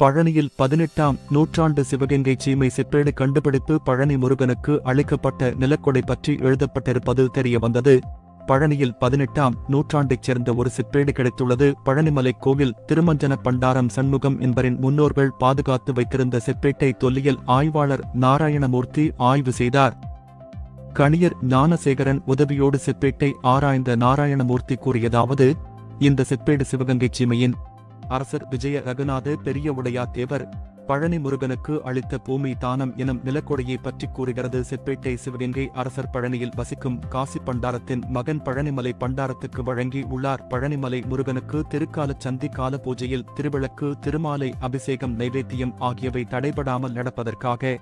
பழனியில் 18ஆம் நூற்றாண்டு சிவகங்கை சீமை செப்பேடு கண்டுபிடிப்பு. பழனி முருகனுக்கு அளிக்கப்பட்ட நிலக்கொடை பற்றி எழுதப்பட்டிருப்பது தெரியவந்தது. பழனியில் 18ஆம் நூற்றாண்டைச் சேர்ந்த ஒரு செப்பேடு கிடைத்துள்ளது. பழனிமலை கோவில் திருமஞ்சன பண்டாரம் சண்முகம் என்பரின் முன்னோர்கள் பாதுகாத்து வைத்திருந்த செப்பேட்டை தொல்லியல் ஆய்வாளர் நாராயணமூர்த்தி ஆய்வு செய்தார். கணியர் ஞானசேகரன் உதவியோடு செப்பேட்டை ஆராய்ந்த நாராயணமூர்த்தி கூறியதாவது: இந்த செப்பேடு சிவகங்கை சீமையின் அரசர் விஜய ரகுநாத பெரிய உடையார் தேவர் பழனி முருகனுக்கு அளித்த பூமி தானம் எனும் நிலக்கொடையை பற்றி கூறுகிறது. செப்பேட்டை சிவகங்கை அரசர் பழனியில் வசிக்கும் காசி பண்டாரத்தின் மகன் பழனிமலை பண்டாரத்துக்கு வழங்கி உள்ளார். பழனிமலை முருகனுக்கு திருக்கால சந்தி கால பூஜையில் திருவிளக்கு, திருமாலை அபிஷேகம், நைவேத்தியம் ஆகியவை தடைபடாமல் நடப்பதற்காக